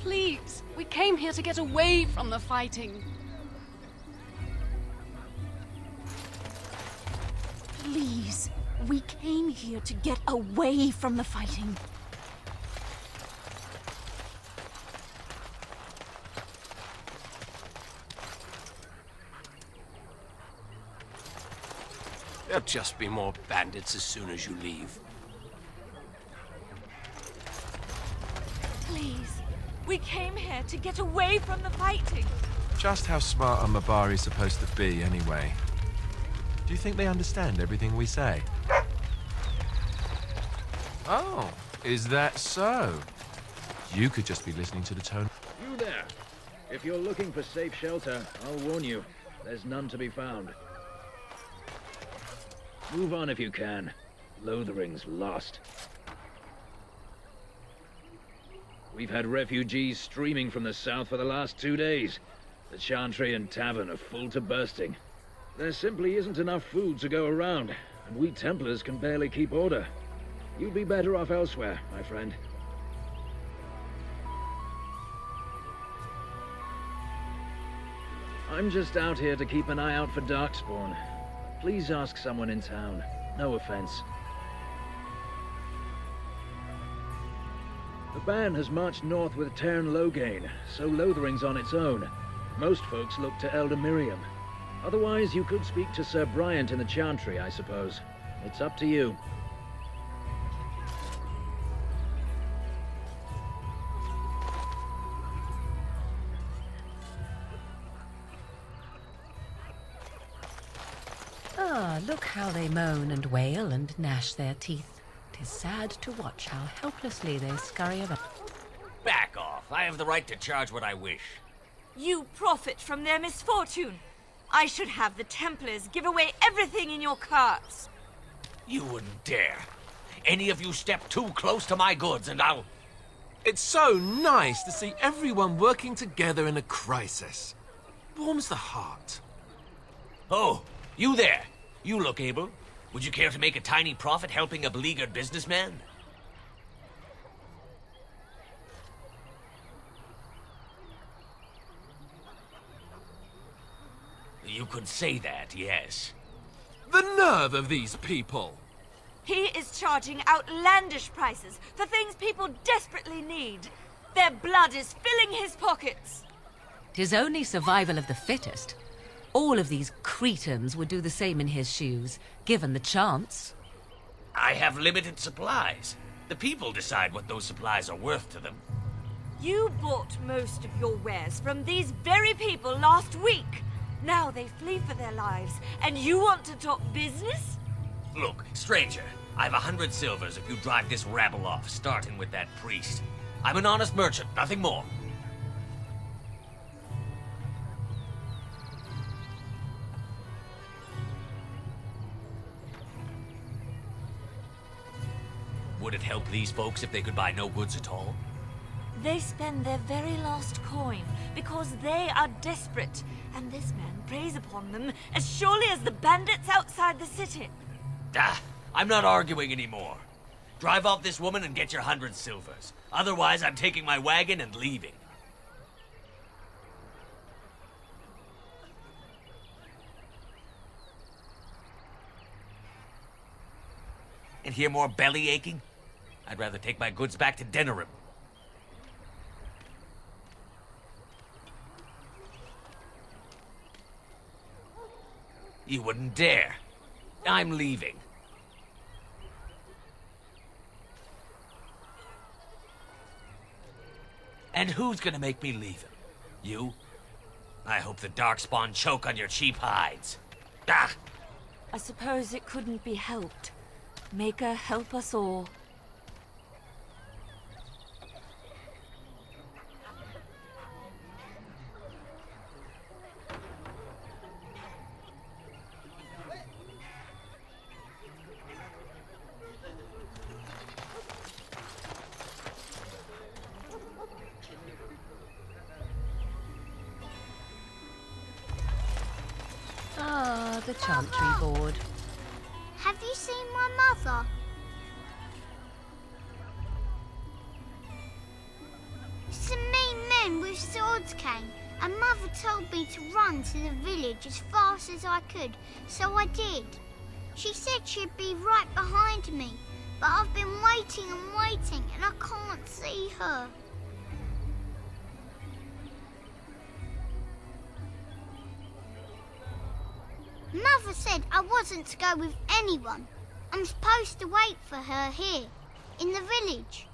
Please, we came here to get away from the fighting. Please, we came here to get away from the fighting. There'll just be more bandits as soon as you leave. Please, we came here to get away from the fighting. Just how smart are Mabari supposed to be, anyway? Do you think they understand everything we say? Oh, is that so? You could just be listening to the tone. You there! If you're looking for safe shelter, I'll warn you, there's none to be found. Move on if you can. Lothering's lost. We've had refugees streaming from the south for the last 2 days. The Chantry and Tavern are full to bursting. There simply isn't enough food to go around, and we Templars can barely keep order. You'd be better off elsewhere, my friend. I'm just out here to keep an eye out for Darkspawn. Please ask someone in town. No offense. The band has marched north with Tern Loghain, so Lothering's on its own. Most folks look to Elder Miriam. Otherwise, you could speak to Sir Bryant in the Chantry, I suppose. It's up to you. Ah, look how they moan and wail and gnash their teeth. 'Tis sad to watch how helplessly they scurry about. Back off. I have the right to charge what I wish. You profit from their misfortune. I should have the Templars give away everything in your carts. You wouldn't dare. Any of you step too close to my goods and I'll... It's so nice to see everyone working together in a crisis. Warms the heart. Oh, you there. You look able. Would you care to make a tiny profit helping a beleaguered businessman? You could say that, yes. The nerve of these people! He is charging outlandish prices for things people desperately need. Their blood is filling his pockets. 'Tis only survival of the fittest. All of these cretins would do the same in his shoes, given the chance. I have limited supplies. The people decide what those supplies are worth to them. You bought most of your wares from these very people last week. Now they flee for their lives, and you want to talk business? Look, stranger, I've 100 silvers if you drive this rabble off, starting with that priest. I'm an honest merchant, nothing more. Would it help these folks if they could buy no goods at all? They spend their very last coin because they are desperate, and this man preys upon them as surely as the bandits outside the city. Ah, I'm not arguing anymore. Drive off this woman and get your 100 silvers. Otherwise, I'm taking my wagon and leaving. And hear more belly aching? I'd rather take my goods back to Denerim. You wouldn't dare. I'm leaving. And who's gonna make me leave him? You? I hope the Darkspawn choke on your cheap hides. Ah! I suppose it couldn't be helped. Maker help us all. Ah, the Chantry board. Have you seen my mother? She's a mean those swords came, and Mother told me to run to the village as fast as I could, so I did. She said she'd be right behind me, but I've been waiting and waiting, and I can't see her. Mother said I wasn't to go with anyone. I'm supposed to wait for her here, in the village.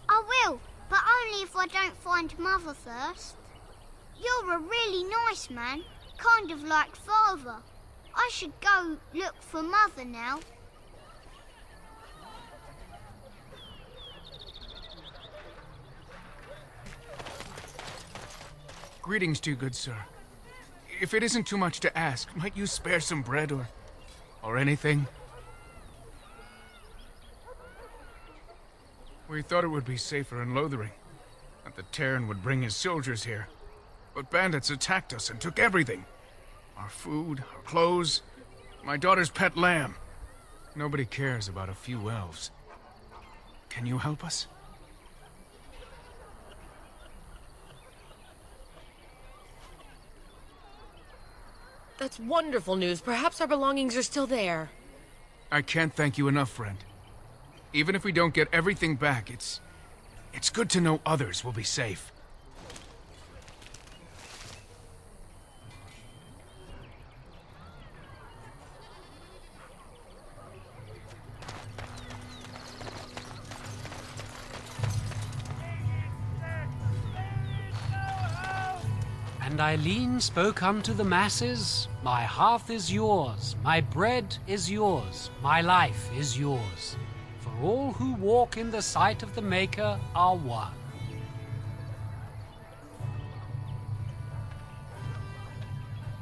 I will, but only if I don't find Mother first. You're a really nice man, kind of like Father. I should go look for Mother now. Greetings to you, good sir. If it isn't too much to ask, might you spare some bread or anything? We thought it would be safer in Lothering, that the Terran would bring his soldiers here. But bandits attacked us and took everything. Our food, our clothes, my daughter's pet lamb. Nobody cares about a few elves. Can you help us? That's wonderful news. Perhaps our belongings are still there. I can't thank you enough, friend. Even if we don't get everything back, it's good to know others will be safe. And Eileen spoke unto the masses, my hearth is yours, my bread is yours, my life is yours. For all who walk in the sight of the Maker are one.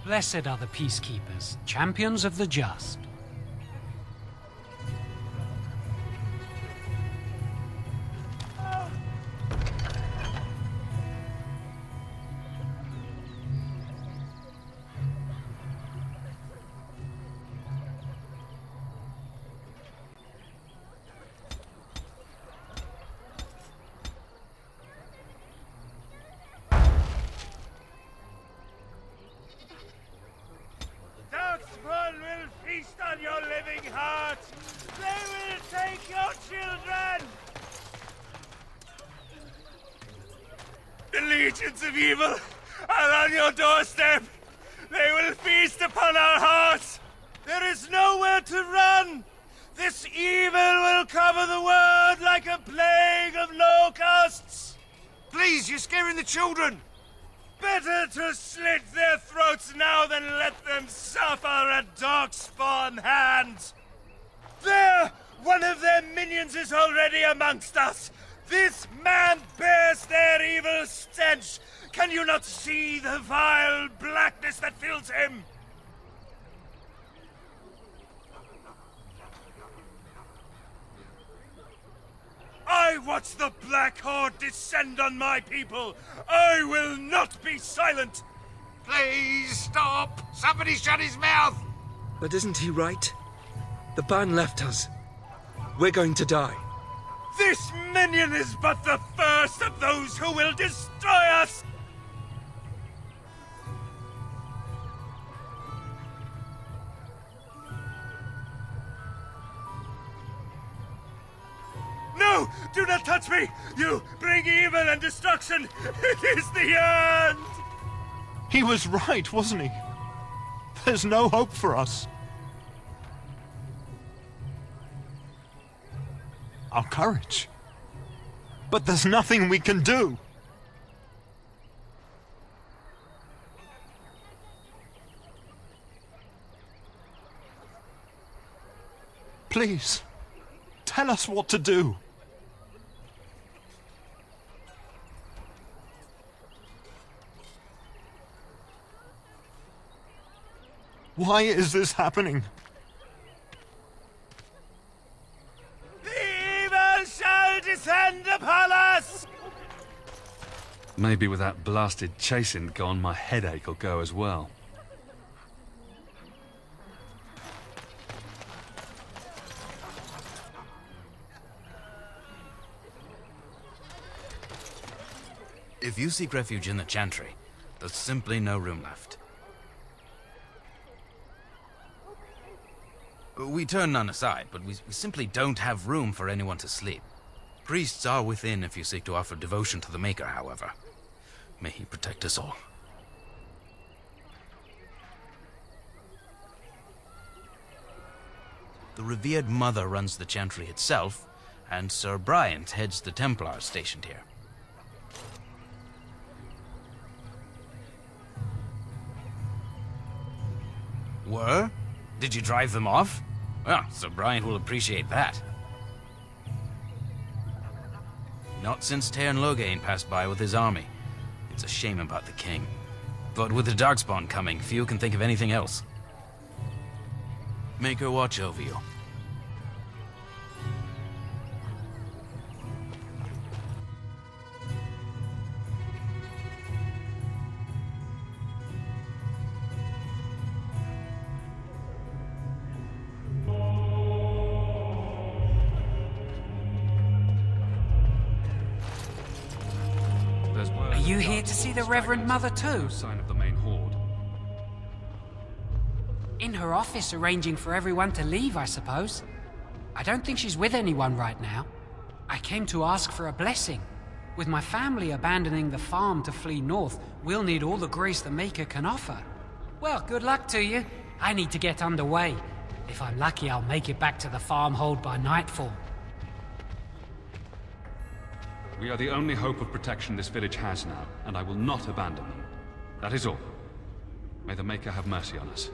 Blessed are the peacekeepers, champions of the just. Darkspawn will feast on your living heart. They will take your children. The legions of evil are on your doorstep. They will feast upon our hearts. There is nowhere to run. This evil will cover the world like a plague of locusts. Please, you're scaring the children. Better to slit their throats now than let them suffer at Darkspawn hands. There! One of their minions is already amongst us. This man bears their evil stench. Can you not see the vile blackness that fills him? I watch the Black Horde descend on my people. I will not be silent. Please stop! Somebody shut his mouth! But isn't he right? The ban left us. We're going to die. This minion is but the first of those who will destroy us! No! Do not touch me! You bring evil and destruction! It is the end! He was right, wasn't he? There's no hope for us. Our courage. But there's nothing we can do. Please, tell us what to do. Why is this happening? The evil shall descend upon us! Maybe with that blasted chasing gone, my headache will go as well. If you seek refuge in the Chantry, there's simply no room left. We turn none aside, but we simply don't have room for anyone to sleep. Priests are within if you seek to offer devotion to the Maker, however. May he protect us all. The revered Mother runs the Chantry itself, and Sir Bryant heads the Templars stationed here. Were? Did you drive them off? Well, Sir Bryant will appreciate that. Not since Tairn Loghain passed by with his army. It's a shame about the king. But with the Darkspawn coming, few can think of anything else. Make her watch over you. Are you here to see the Reverend Mother too? No sign of the main horde. In her office arranging for everyone to leave, I suppose. I don't think she's with anyone right now. I came to ask for a blessing. With my family abandoning the farm to flee north, we'll need all the grace the Maker can offer. Well, good luck to you. I need to get underway. If I'm lucky, I'll make it back to the farmhold by nightfall. We are the only hope of protection this village has now, and I will not abandon them. That is all. May the Maker have mercy on us.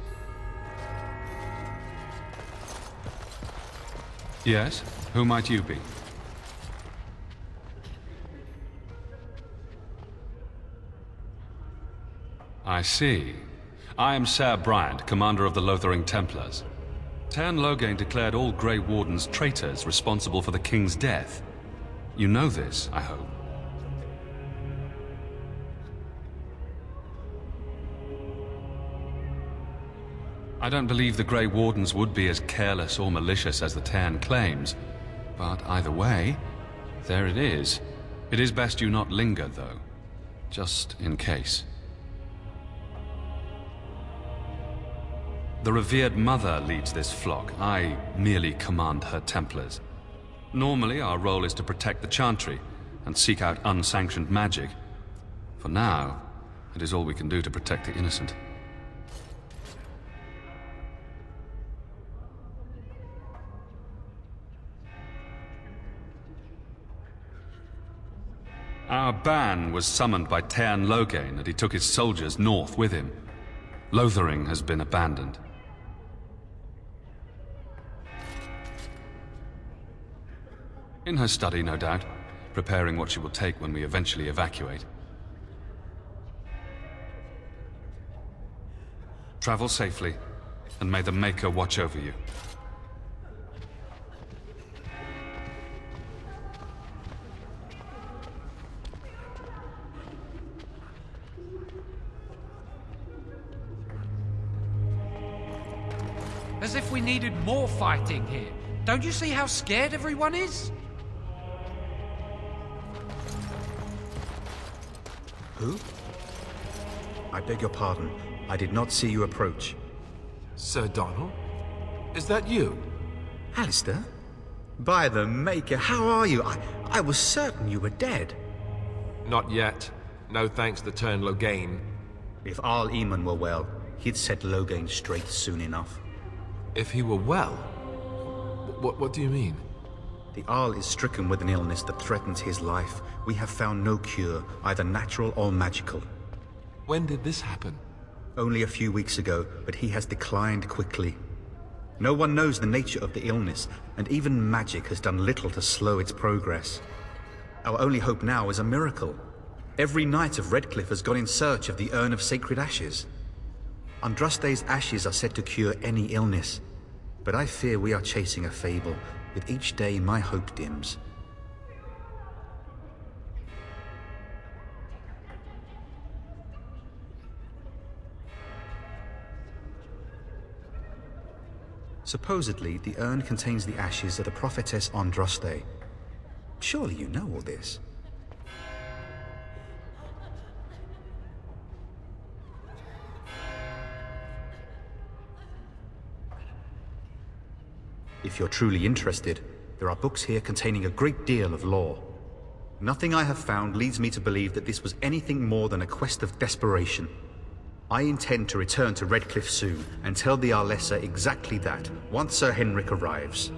Yes? Who might you be? I see. I am Sir Bryant, commander of the Lothering Templars. Tairn Loghain declared all Grey Wardens traitors responsible for the king's death. You know this, I hope. I don't believe the Grey Wardens would be as careless or malicious as the Tairn claims. But either way, there it is. It is best you not linger, though. Just in case. The revered Mother leads this flock. I merely command her Templars. Normally, our role is to protect the Chantry and seek out unsanctioned magic. For now, it is all we can do to protect the innocent. Our ban was summoned by Tairn Loghain, and he took his soldiers north with him. Lothering has been abandoned. In her study, no doubt, preparing what she will take when we eventually evacuate. Travel safely, and may the Maker watch over you. As if we needed more fighting here. Don't you see how scared everyone is? Who? I beg your pardon. I did not see you approach. Sir Donald? Is that you? Alistair? By the Maker, how are you? I was certain you were dead. Not yet. No thanks to Tairn Loghain. If Arl Eamon were well, he'd set Loghain straight soon enough. If he were well? What do you mean? The Arl is stricken with an illness that threatens his life. We have found no cure, either natural or magical. When did this happen? Only a few weeks ago, but he has declined quickly. No one knows the nature of the illness, and even magic has done little to slow its progress. Our only hope now is a miracle. Every knight of Redcliffe has gone in search of the Urn of Sacred Ashes. Andraste's ashes are said to cure any illness, but I fear we are chasing a fable. With each day, my hope dims. Supposedly, the urn contains the ashes of the prophetess Andraste. Surely you know all this. If you're truly interested, there are books here containing a great deal of lore. Nothing I have found leads me to believe that this was anything more than a quest of desperation. I intend to return to Redcliffe soon and tell the Arlessa exactly that, once Sir Henrik arrives.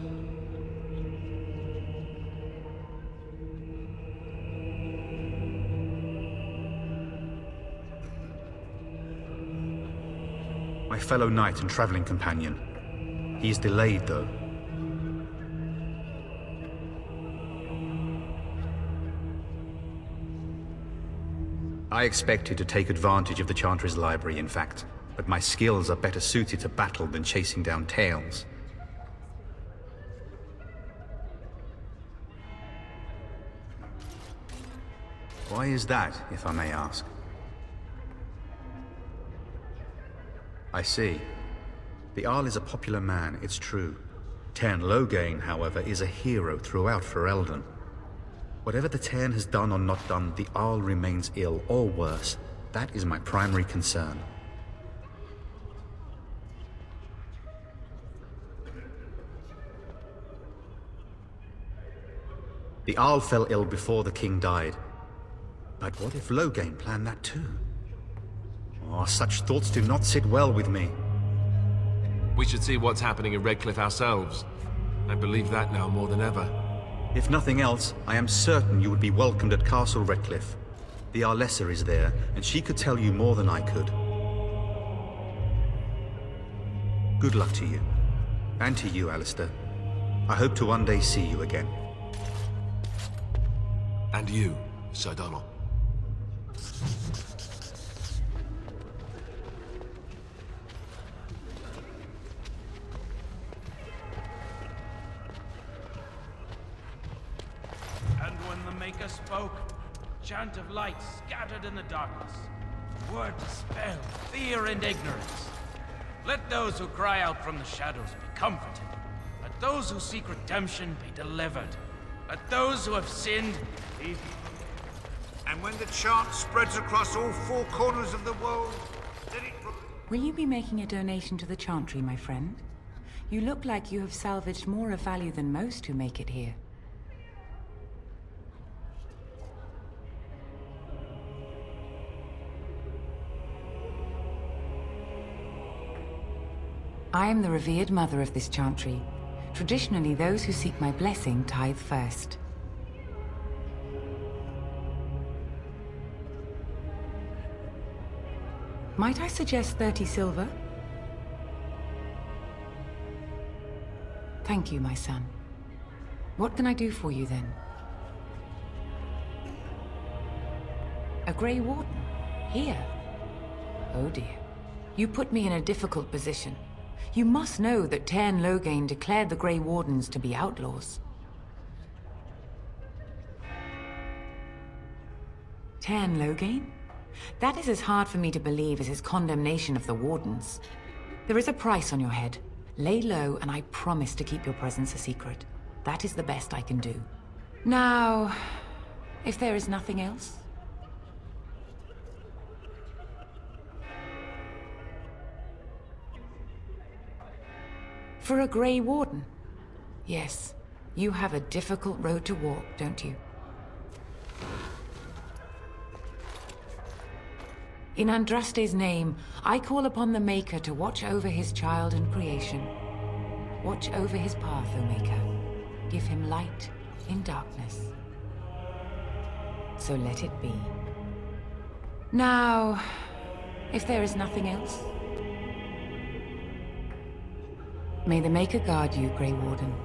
My fellow knight and traveling companion. He is delayed, though. I expected to take advantage of the Chantry's library, in fact, but my skills are better suited to battle than chasing down tales. Why is that, if I may ask? I see. The Arl is a popular man, it's true. Tairn Loghain, however, is a hero throughout Ferelden. Whatever the Tairn has done or not done, the Arl remains ill, or worse. That is my primary concern. The Arl fell ill before the king died. But what if Loghain planned that too? Oh, such thoughts do not sit well with me. We should see what's happening in Redcliffe ourselves. I believe that now more than ever. If nothing else, I am certain you would be welcomed at Castle Redcliffe. The Arlessa is there, and she could tell you more than I could. Good luck to you. And to you, Alistair. I hope to one day see you again. And you, Sir Donald. Maker spoke, chant of light scattered in the darkness, word dispelled fear and ignorance. Let those who cry out from the shadows be comforted. Let those who seek redemption be delivered. Let those who have sinned be... And when the chant spreads across all four corners of the world, then it... Will you be making a donation to the Chantry, my friend? You look like you have salvaged more of value than most who make it here. I am the revered mother of this Chantry. Traditionally, those who seek my blessing tithe first. Might I suggest 30 silver? Thank you, my son. What can I do for you, then? A Grey Warden? Here? Oh dear. You put me in a difficult position. You must know that Tairn Loghain declared the Grey Wardens to be outlaws. Tairn Loghain? That is as hard for me to believe as his condemnation of the Wardens. There is a price on your head. Lay low, and I promise to keep your presence a secret. That is the best I can do. Now, if there is nothing else... For a Grey Warden? Yes, you have a difficult road to walk, don't you? In Andraste's name, I call upon the Maker to watch over his child and creation. Watch over his path, O Maker. Give him light in darkness. So let it be. Now, if there is nothing else... May the Maker guard you, Grey Warden.